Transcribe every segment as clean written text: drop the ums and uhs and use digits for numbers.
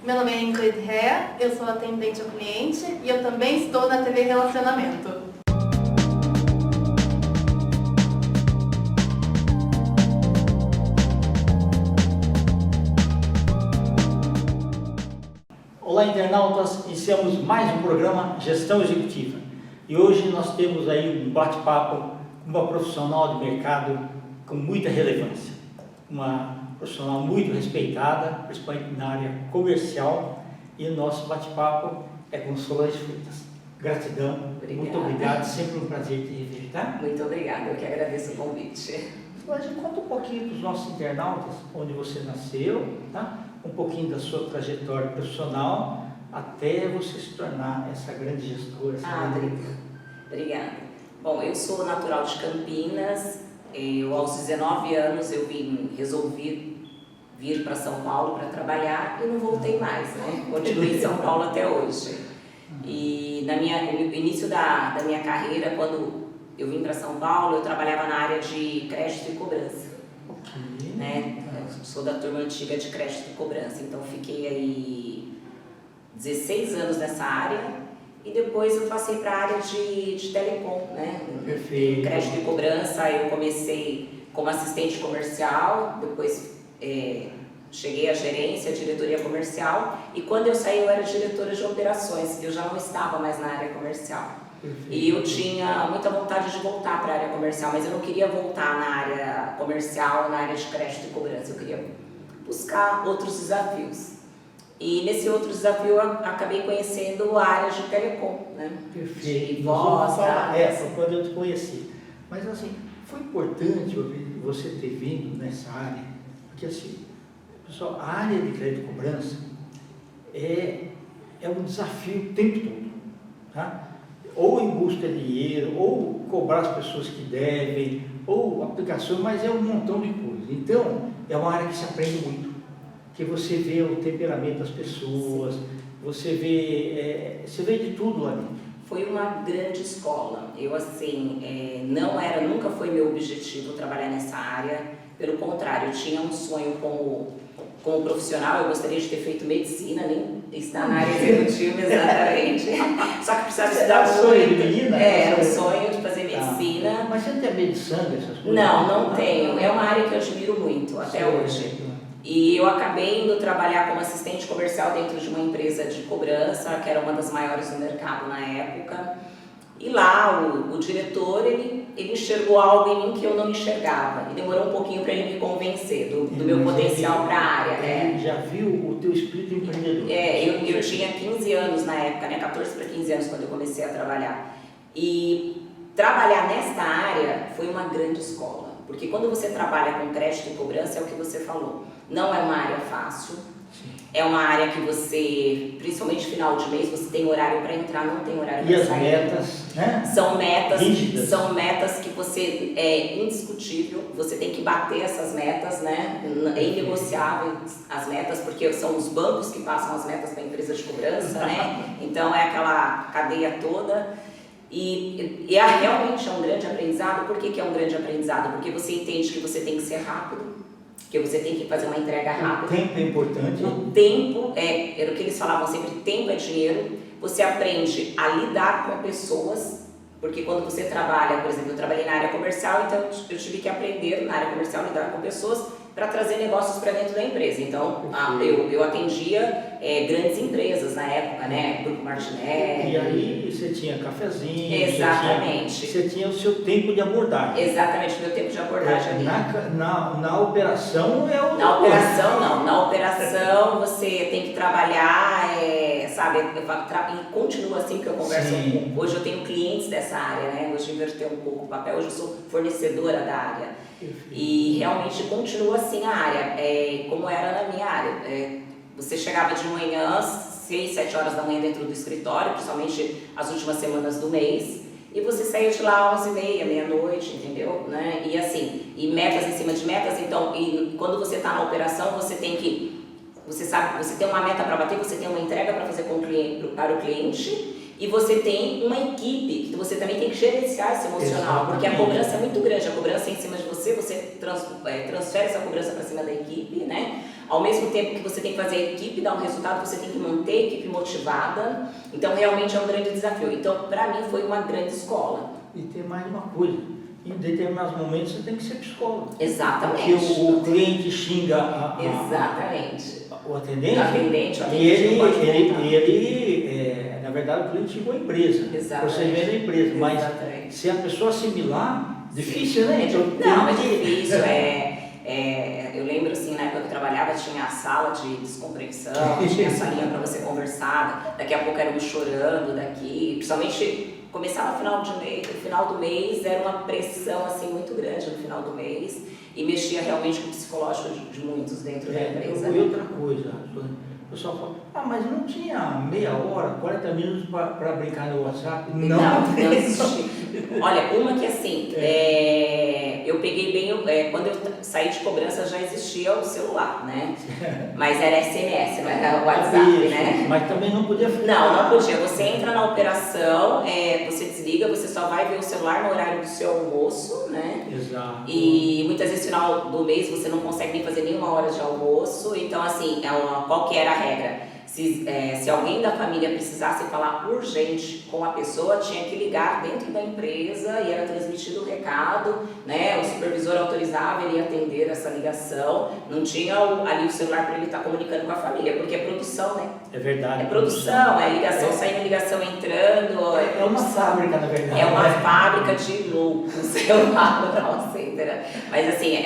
Meu nome é Ingrid Ré, eu sou atendente ao cliente e eu também estou na TV Relacionamento. Olá, internautas! Iniciamos mais um programa Gestão Executiva e hoje nós temos aí um bate-papo com uma profissional de mercado com muita relevância, uma profissional muito respeitada, principalmente na área comercial, e o nosso bate-papo é com Solange Freitas. Gratidão, Obrigada. Muito obrigado, sempre um prazer te rever, tá? Muito obrigada, eu que agradeço o convite. Solange, conta um pouquinho para os nossos internautas onde você nasceu, tá? Um pouquinho da sua trajetória profissional até você se tornar essa grande gestora. Obrigada. Bom, eu sou natural de Campinas. Aos 19 anos resolvi vir para São Paulo para trabalhar e não voltei mais, né? Continuei em São Paulo até hoje. E no início da minha carreira, quando eu vim para São Paulo, eu trabalhava na área de crédito e cobrança. Né? Eu sou da turma antiga de crédito e cobrança, então fiquei aí 16 anos nessa área. E depois eu passei para a área de telecom, né? Perfeito. Crédito e cobrança, eu comecei como assistente comercial, depois cheguei à gerência, diretoria comercial, e quando eu saí eu era diretora de operações, eu já não estava mais na área comercial. Perfeito. E eu tinha muita vontade de voltar para a área comercial, mas eu não queria voltar na área comercial, na área de crédito e cobrança, eu queria buscar outros desafios. E nesse outro desafio eu acabei conhecendo a área de telecom, né? Perfeito. De voz, foi quando eu te conheci. Mas assim, foi importante você ter vindo nessa área, porque assim, pessoal, a área de crédito e cobrança é um desafio o tempo todo, tá? Ou em busca de dinheiro, ou cobrar as pessoas que devem, ou aplicações, mas é um montão de coisas. Então, é uma área que se aprende muito. Que você vê o temperamento das pessoas, você vê de tudo lá dentro. Foi uma grande escola. Eu assim, nunca foi meu objetivo trabalhar nessa área. Pelo contrário, eu tinha um sonho como profissional, eu gostaria de ter feito medicina, nem estar na área executiva exatamente. Só que precisava estudar muito. Sonho de menina? Era um sonho de fazer medicina. Mas você não tem medo de sangue, essas coisas? Não tenho. É uma área que eu admiro muito até hoje. E eu acabei indo trabalhar como assistente comercial dentro de uma empresa de cobrança, que era uma das maiores do mercado na época. E lá o diretor, ele enxergou algo em mim que eu não enxergava. E demorou um pouquinho para ele me convencer do meu potencial para a área. Ele já viu o teu espírito empreendedor. Eu tinha 15 anos na época, né? 14 para 15 anos quando eu comecei a trabalhar. E trabalhar nesta área foi uma grande escola. Porque quando você trabalha com crédito e cobrança, é o que você falou. Não é uma área fácil, é uma área que você, principalmente final de mês, você tem horário para entrar, não tem horário para sair. E as metas, né? São metas que você, é indiscutível, você tem que bater essas metas, né? É inegociável as metas, porque são os bancos que passam as metas para a empresa de cobrança, né? Então é aquela cadeia toda. E realmente é um grande aprendizado. Por que é um grande aprendizado? Porque você entende que você tem que ser rápido, que você tem que fazer uma entrega rápida. O tempo é importante. O tempo era o que eles falavam sempre, tempo é dinheiro. Você aprende a lidar com pessoas, porque quando você trabalha, por exemplo, eu trabalhei na área comercial, então eu tive que aprender na área comercial a lidar com pessoas para trazer negócios para dentro da empresa. Então, eu atendia grandes empresas na época, né? Grupo Martinelli. E aí você tinha cafezinho. Exatamente. Você tinha o seu tempo de abordagem. Exatamente, o meu tempo de abordagem ali. Na operação é o... Na operação não. Na operação você tem que trabalhar, sabe? E continua assim que eu converso com... Hoje eu tenho clientes dessa área, né? Hoje inverteu um pouco o papel, hoje eu sou fornecedora da área. E realmente continua assim a área, como era na minha área. Você chegava de manhã, 6, 7 horas da manhã dentro do escritório, principalmente as últimas semanas do mês, e você saía de lá às 11h30, meia-noite, entendeu? Né? E assim, e metas em cima de metas, então, e quando você está na operação, você tem que, você sabe, você tem uma meta para bater, você tem uma entrega para fazer com o cliente, para o cliente, e você tem uma equipe, que você também tem que gerenciar esse emocional, porque a cobrança é muito grande, a cobrança é em cima de você transfere essa cobrança para cima da equipe, né? Ao mesmo tempo que você tem que fazer a equipe dar um resultado, você tem que manter a equipe motivada, então realmente é um grande desafio. Então, para mim, foi uma grande escola. E tem mais uma coisa, em determinados momentos você tem que ser psicólogo. Exatamente. Porque o cliente xinga Exatamente. o atendente, e ele na verdade, o cliente xingou a empresa. Exatamente. Você vê a empresa, mas Exatamente. se a pessoa assimilar, difícil, né? Não, é difícil, eu lembro assim, na época que eu trabalhava, tinha a sala de descompressão, tinha a salinha para você conversar, daqui a pouco era um chorando daqui, principalmente começava no final do mês, era uma pressão assim muito grande no final do mês e mexia realmente com o psicológico de muitos dentro da empresa. E outra coisa, o pessoal fala, mas não tinha meia hora, 40 minutos para brincar no WhatsApp? Não existia. Olha, uma que assim, eu peguei bem, quando eu saí de cobrança já existia o celular, né? Mas era SMS, não era WhatsApp, isso, né? Mas também não podia Não podia. Você entra na operação, você desliga, você só vai ver o celular no horário do seu almoço, né? Exato. E muitas vezes no final do mês você não consegue nem fazer nenhuma hora de almoço, então assim, qual que era a regra? Se alguém da família precisasse falar urgente com a pessoa, tinha que ligar dentro da empresa e era transmitido o recado, né? O supervisor autorizava ele atender essa ligação, não tinha ali o celular para ele estar comunicando com a família, porque é produção, né? É verdade. É produção, é ligação saindo, ligação entrando. É uma fábrica, na verdade. É uma fábrica de loucos, eu falo, mas assim,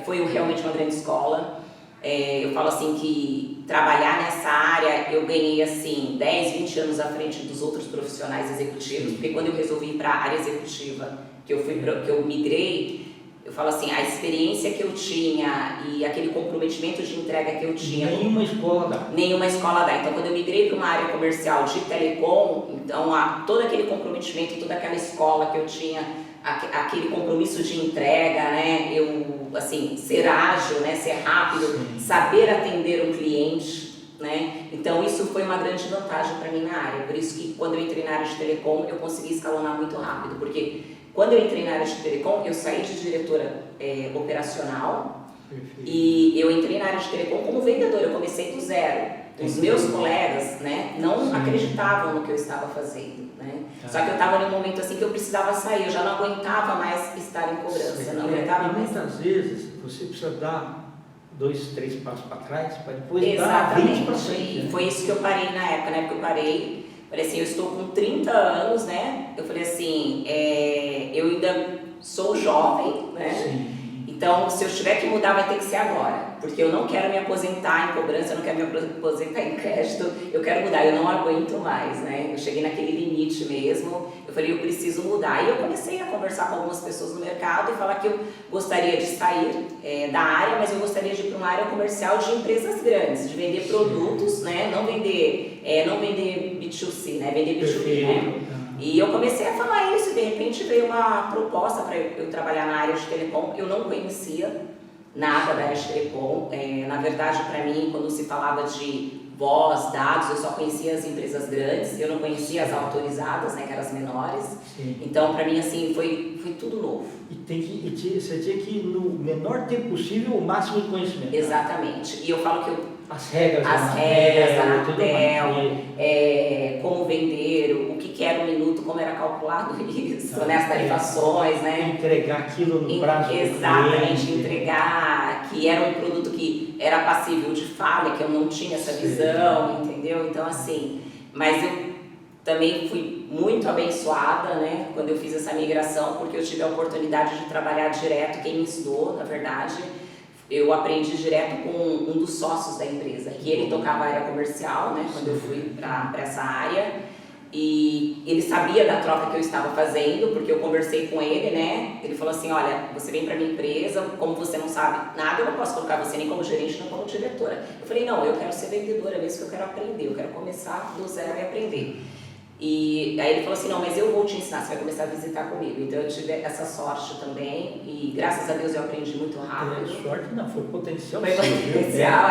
foi realmente uma grande escola. Eu falo assim que trabalhar nessa área eu ganhei assim 10, 20 anos à frente dos outros profissionais executivos, porque quando eu resolvi ir para a área executiva, que eu migrei, eu falo assim, a experiência que eu tinha e aquele comprometimento de entrega que eu tinha. Nenhuma escola dá. Nenhuma escola dá. Então, quando eu migrei para uma área comercial de telecom, então todo aquele comprometimento, toda aquela escola que eu tinha, aquele compromisso de entrega, né? Assim, ser ágil, né? Ser rápido, saber atender um cliente, né? Então, isso foi uma grande vantagem para mim na área. Por isso que quando eu entrei na área de telecom, eu consegui escalonar muito rápido, porque quando eu entrei na área de telecom, eu saí de diretora operacional. Perfeito. E eu entrei na área de telecom como vendedora, eu comecei do zero. Os meus colegas, né, não acreditavam no que eu estava fazendo, né? Só que eu estava num momento assim que eu precisava sair, eu já não aguentava mais estar em cobrança, não aguentava mais. Muitas vezes você precisa dar 2, 3 passos para trás para depois dar 20 para frente. Né? Foi isso que eu parei na época que eu parei. Falei assim, eu estou com 30 anos, né? Eu falei assim, eu ainda sou jovem, né? Sim. Então, se eu tiver que mudar, vai ter que ser agora. Porque eu não quero me aposentar em cobrança, eu não quero me aposentar em crédito, eu quero mudar, eu não aguento mais, né? Eu cheguei naquele limite mesmo, eu falei, eu preciso mudar. E eu comecei a conversar com algumas pessoas no mercado e falar que eu gostaria de sair da área, mas eu gostaria de ir para uma área comercial de empresas grandes, de vender produtos, né? Não vender B2C, né? Vender B2B, né? E eu comecei a falar isso e de repente veio uma proposta para eu trabalhar na área de telecom. Eu não conhecia nada da área de telecom. Na verdade, para mim, quando se falava de voz, dados, eu só conhecia as empresas grandes, eu não conhecia as autorizadas, né, que eram as menores. Sim. Então, para mim, assim, foi tudo novo. Você tinha que ir no menor tempo possível, o máximo de conhecimento. Exatamente. E eu falo que as regras da Anatel, como vender, o que era um minuto, como era calculado isso, né, as tarifações, né? Entregar aquilo no prazo. Exatamente, entregar, que era um produto que era passível de falha, que eu não tinha essa visão, entendeu? Então, assim, mas eu também fui muito abençoada, né, quando eu fiz essa migração, porque eu tive a oportunidade de trabalhar direto, quem me ensinou, na verdade, eu aprendi direto com um dos sócios da empresa, que ele tocava a área comercial, né, quando eu fui para essa área, e ele sabia da troca que eu estava fazendo, porque eu conversei com ele, né, ele falou assim, olha, você vem para minha empresa, como você não sabe nada, eu não posso colocar você nem como gerente, nem como diretora. Eu falei, não, eu quero ser vendedora mesmo, que eu quero aprender, eu quero começar do zero e aprender. E aí ele falou assim, não, mas eu vou te ensinar, você vai começar a visitar comigo. Então eu tive essa sorte também e graças a Deus eu aprendi muito rápido. Sorte não, foi potencial. Foi potencial,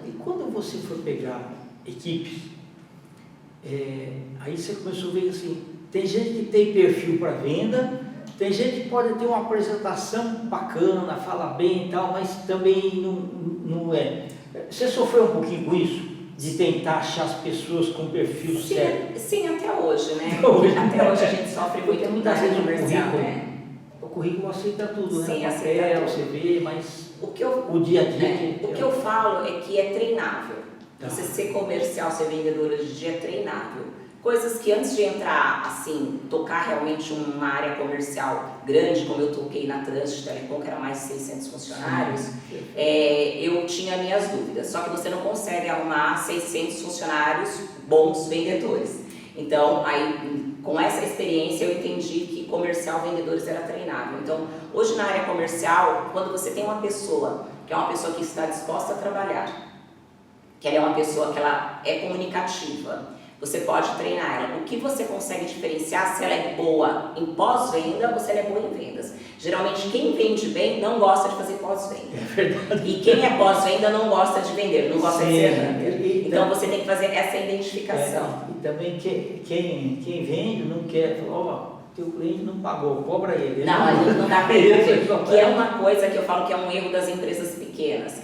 E quando você for pegar equipes, aí você começou a ver assim, tem gente que tem perfil para venda, tem gente que pode ter uma apresentação bacana, fala bem e tal, mas também não é. Você sofreu um pouquinho com isso? De tentar achar as pessoas com perfil certo? Sim, até hoje, né? Até hoje a gente sofre muito muitas vezes comercial, né? O currículo aceita tudo, Sim, né? aceita Papel, tudo. você vê, mas O dia a dia... o que eu falo é que é treinável. Tá. Você ser comercial, ser vendedor hoje em dia é treinável. Coisas que antes de entrar, assim, tocar realmente uma área comercial grande, como eu toquei na Trânsito Telecom, que era mais de 600 funcionários, eu tinha minhas dúvidas. Só que você não consegue arrumar 600 funcionários bons vendedores. Então, aí, com essa experiência, eu entendi que comercial vendedores era treinável. Então, hoje na área comercial, quando você tem uma pessoa, que é uma pessoa que está disposta a trabalhar, que ela é uma pessoa que ela é comunicativa, você pode treinar ela. O que você consegue diferenciar se ela é boa em pós-venda ou se ela é boa em vendas. Geralmente quem vende bem não gosta de fazer pós-venda. É verdade. E quem é pós-venda não gosta de vender, não gosta de ser hunter. Então você tem que fazer essa identificação. E também quem vende não quer falar, ó, teu cliente não pagou, cobra ele. Não dá para ele. Que é uma coisa que eu falo que é um erro das empresas pequenas.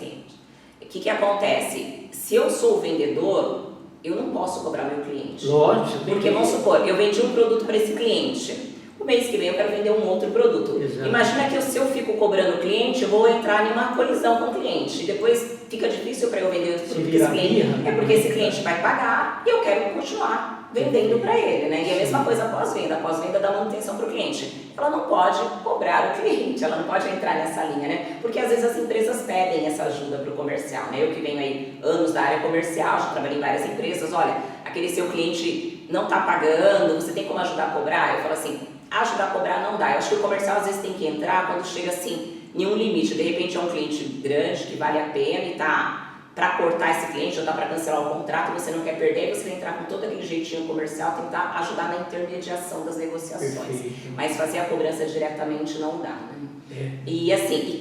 O que acontece? Se eu sou o vendedor, eu não posso cobrar meu cliente. Lógico. Porque vamos supor, eu vendi um produto para esse cliente. O mês que vem eu quero vender um outro produto. Exato. Imagina que se eu fico cobrando o cliente, eu vou entrar em uma colisão com o cliente. E depois fica difícil para eu vender o produto desse cliente. É porque esse cliente vai pagar e eu quero continuar vendendo para ele, né? E a mesma coisa pós-venda. A pós-venda dá manutenção para o cliente. Ela não pode cobrar o cliente, ela não pode entrar nessa linha, né? Porque às vezes as empresas pedem essa ajuda para o comercial, né? Eu que venho aí anos da área comercial, já trabalhei em várias empresas, olha, aquele seu cliente não está pagando, você tem como ajudar a cobrar? Eu falo assim, ajudar a cobrar não dá. Eu acho que o comercial às vezes tem que entrar quando chega assim, em um limite. De repente é um cliente grande que vale a pena e tá para cortar esse cliente ou tá para cancelar o contrato, você não quer perder, você vai entrar com todo aquele jeitinho comercial, tentar ajudar na intermediação das negociações. Perfeito. Mas fazer a cobrança diretamente não dá, né? E assim,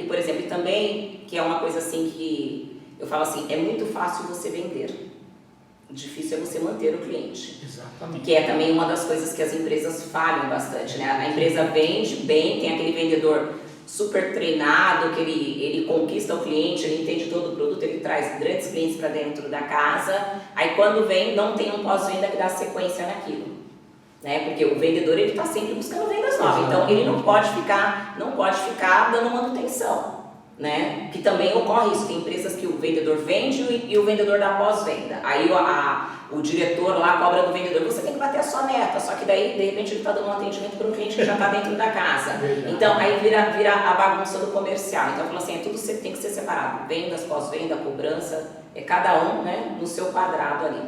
por exemplo, também, que é uma coisa assim que eu falo assim, é muito fácil você vender. Difícil é você manter o cliente. Exatamente. Que é também uma das coisas que as empresas falham bastante, né? A empresa vende bem, tem aquele vendedor super treinado, que ele conquista o cliente, ele entende todo o produto, ele traz grandes clientes para dentro da casa, aí quando vem não tem um pós-venda que dá sequência naquilo, né? Porque o vendedor ele está sempre buscando vendas novas, então ele não pode ficar dando manutenção, né? Que também ocorre isso, tem empresas que o vendedor vende e o vendedor dá pós-venda, aí o diretor lá cobra do vendedor, você tem que bater a sua meta, só que daí de repente ele está dando um atendimento para um cliente que já está dentro da casa. Então aí vira a bagunça do comercial. Então eu falo assim, tudo tem que ser separado, vendas, pós-venda, cobrança, cada um, né, no seu quadrado ali.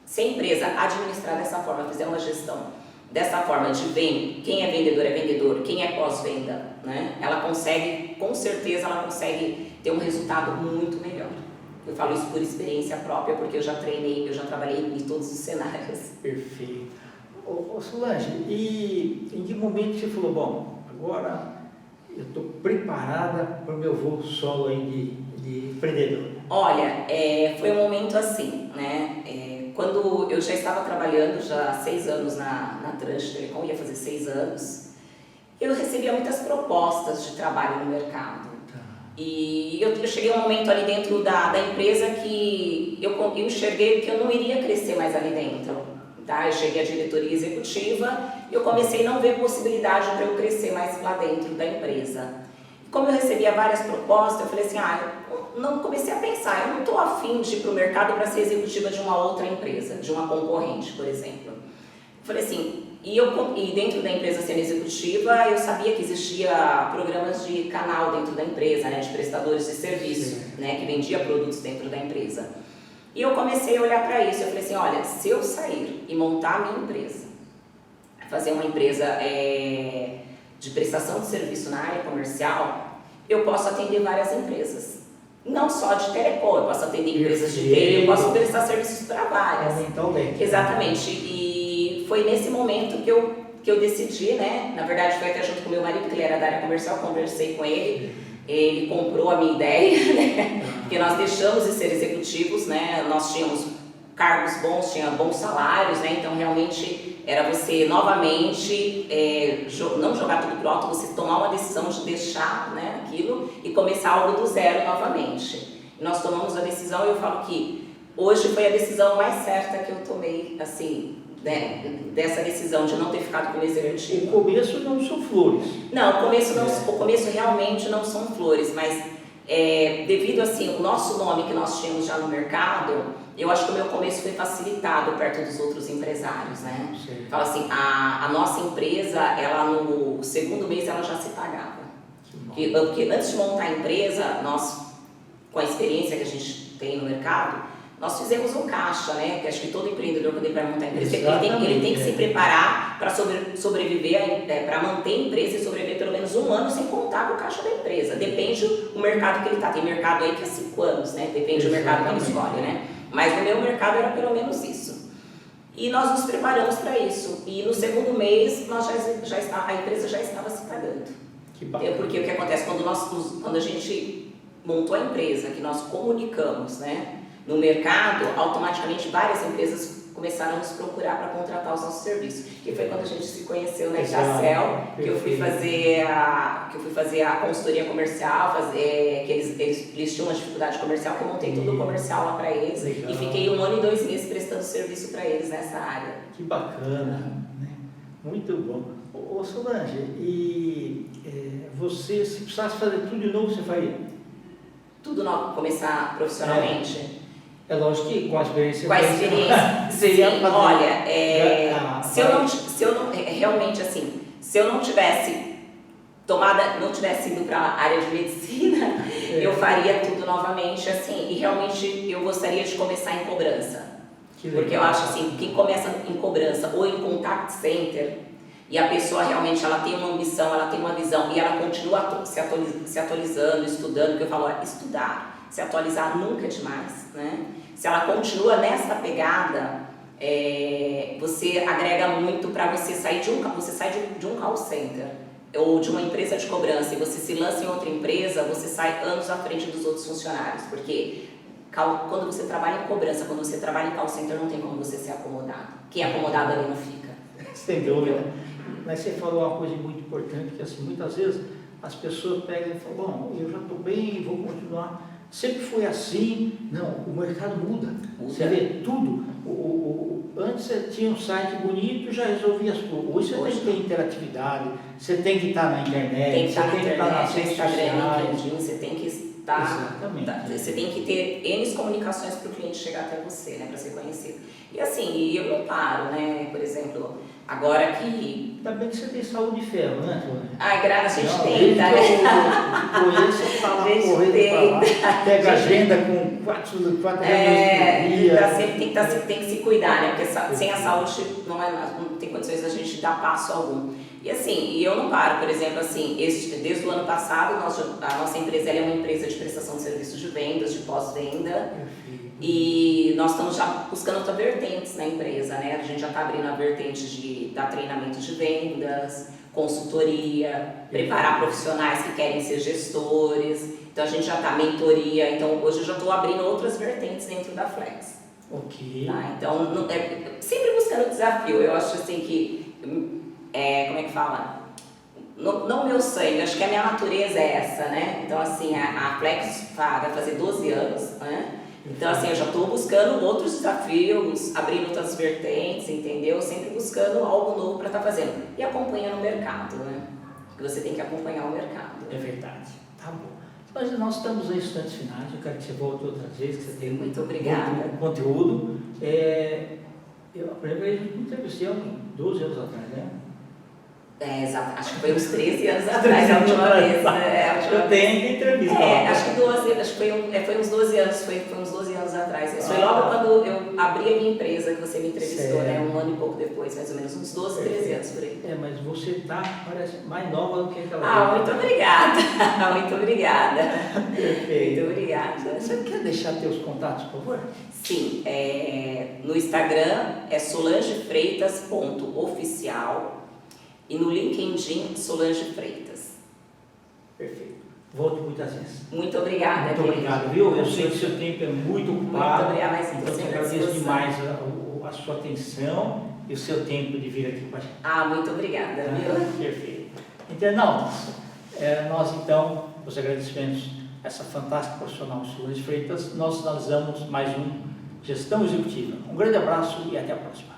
Se a empresa administrar dessa forma, fizer uma gestão dessa forma de quem é vendedor, quem é pós-venda, né, ela consegue, com certeza ela consegue ter um resultado muito melhor. Eu falo isso por experiência própria, porque eu já treinei, eu já trabalhei em todos os cenários. Perfeito. Ô Solange, e em que momento você falou, bom, agora eu estou preparada para o meu voo solo aí de empreendedor? Olha, foi um momento assim, né? Quando eu já estava trabalhando já há 6 anos na Trânsito Telecom, ia fazer 6 anos, eu recebia muitas propostas de trabalho no mercado. E eu cheguei a um momento ali dentro da empresa que eu enxerguei que eu não iria crescer mais ali dentro. Tá? Eu cheguei à diretoria executiva e eu comecei a não ver possibilidade para eu crescer mais lá dentro da empresa. E como eu recebia várias propostas, eu falei assim, eu não comecei a pensar, eu não estou afim de ir para o mercado para ser executiva de uma outra empresa, de uma concorrente, por exemplo. Eu falei assim, e dentro da empresa sendo executiva, eu sabia que existia programas de canal dentro da empresa, né, de prestadores de serviço, né, que vendia produtos dentro da empresa. E eu comecei a olhar para isso, eu falei assim, olha, se eu sair e montar a minha empresa, fazer uma empresa de prestação de serviço na área comercial, eu posso atender várias empresas. Não só de telecom, eu posso atender empresas de tele, eu posso prestar serviços para várias. Então, bem. Exatamente. E foi nesse momento que eu decidi, né? Na verdade, foi até junto com meu marido, que ele era da área comercial, conversei com ele, ele comprou a minha ideia, né? Porque nós deixamos de ser executivos, né? Nós tínhamos cargos bons, tinha bons salários, né? Então realmente era você novamente não jogar tudo pro alto, você tomar uma decisão de deixar, né, aquilo e começar algo do zero novamente. E nós tomamos a decisão e eu falo que hoje foi a decisão mais certa que eu tomei, assim, né, dessa decisão de não ter ficado como executivo. O começo não são flores. Não, o começo realmente não são flores, mas devido assim, o nosso nome que nós tínhamos já no mercado, eu acho que o meu começo foi facilitado perto dos outros empresários, né? Fala assim, a nossa empresa, ela no segundo mês ela já se pagava. Porque antes de montar a empresa, nós, com a experiência que a gente tem no mercado, nós fizemos um caixa, né? Porque acho que todo empreendedor, quando ele vai montar a empresa, ele tem que se preparar para sobreviver, para manter a empresa e sobreviver pelo menos 1 ano sem contar com o caixa da empresa. Depende do mercado que ele está. Tem mercado aí que é 5 anos, né? Depende do mercado que ele escolhe, né? Mas no meu mercado era pelo menos isso. E nós nos preparamos para isso. E no segundo mês, a empresa já estava se pagando. Que bacana. Porque o que acontece, quando a gente montou a empresa, que nós comunicamos, né, no mercado, automaticamente várias empresas começaram a nos procurar para contratar os nossos serviços. Que foi quando a gente se conheceu na Itacel, que eu fui fazer a consultoria comercial, que eles tinham uma dificuldade comercial, que eu montei todo o comercial lá para eles. Legal. E fiquei 1 ano e 2 meses prestando serviço para eles nessa área. Que bacana, né? Muito bom. Ô Solange, e você, se precisasse fazer tudo de novo, você faria? Tudo novo, começar profissionalmente. É lógico que com a experiência... Com a experiência, sim, olha, se eu não realmente assim, se eu não tivesse ido para a área de medicina, eu faria tudo novamente, assim, e realmente eu gostaria de começar em cobrança. Porque eu acho assim, quem começa em cobrança ou em contact center, e a pessoa realmente ela tem uma ambição, ela tem uma visão, e ela continua se atualizando, estudando, porque eu falo, estudar, se atualizar nunca é demais, né? Se ela continua nessa pegada, você agrega muito para você sair de um call center ou de uma empresa de cobrança e você se lança em outra empresa, você sai anos à frente dos outros funcionários, porque quando você trabalha em cobrança, quando você trabalha em call center, não tem como você ser acomodado. Quem é acomodado ali não fica. Sem dúvida. Mas você falou uma coisa muito importante, que assim, muitas vezes as pessoas pegam e falam, bom, eu já estou bem, vou continuar. Sempre foi assim. Não, o mercado muda. Você vê tudo. Antes você tinha um site bonito, já resolvia as coisas. Hoje você tem que ter interatividade, você tem que estar na internet, você tem que estar nas redes sociais. Você tem que estar... Exatamente. Você tem que ter N comunicações para o cliente chegar até você, né, para ser conhecido. E assim, eu não paro, né, por exemplo, agora que... Ainda bem que você tem saúde de ferro, né, Antônia? Ai, graças, a gente tenta, né? Conheço, você fala correndo para lá, pega agenda com 4 reuniões por dia. Tem que se cuidar, né? Porque sem a saúde não tem condições da gente dar passo algum. E assim, eu não paro, por exemplo, assim, desde o ano passado, a nossa empresa é uma empresa de prestação de serviços de vendas, de pós-venda. E nós estamos já buscando outras vertentes na empresa, né? A gente já está abrindo a vertente de dar treinamento de vendas, consultoria, preparar profissionais que querem ser gestores. Então a gente já está mentoria. Então hoje eu já estou abrindo outras vertentes dentro da Flex. Ok. Tá? Então sempre buscando desafio. Eu acho assim que como é que fala? Não o meu sangue, acho que a minha natureza é essa, né? Então assim a Flex vai fazer 12 anos, né? Então, assim, eu já estou buscando outros desafios, abrindo outras vertentes, entendeu? Sempre buscando algo novo para estar fazendo. E acompanhando o mercado, né? Porque você tem que acompanhar o mercado. É verdade. Tá bom. Mas nós estamos em instantes finais, eu quero que você volte outras vezes, que você tem muito obrigada. Muito conteúdo. Eu, a primeira vez que me entrevistei 12 anos atrás, né? Exato. Acho que foi uns 13 anos atrás, a última vez. Eu tenho entrevista. Acho que foi uns 12 anos, foi uns 12 anos atrás. Isso foi logo quando eu abri a minha empresa que você me entrevistou, né? 1 ano e pouco depois, mais ou menos, uns 12, 13 anos por aí. Mas você parece mais nova do que aquela vez. Muito obrigada. Muito obrigada. Perfeito. Muito obrigada. Você quer deixar teus contatos, por favor? Sim. No Instagram é solangefreitas.oficial. E no LinkedIn, Solange Freitas. Perfeito. Volte muitas vezes. Muito obrigada. Muito obrigado, viu? Eu sei que o seu tempo é muito ocupado. Muito obrigada, mas então eu agradeço demais. demais a sua atenção e o seu tempo de vir aqui com a gente. Ah, muito obrigada, viu? Perfeito. Internautas, nós então, os agradecimentos a essa fantástica profissional Solange Freitas, nós finalizamos mais um Gestão Executiva. Um grande abraço e até a próxima.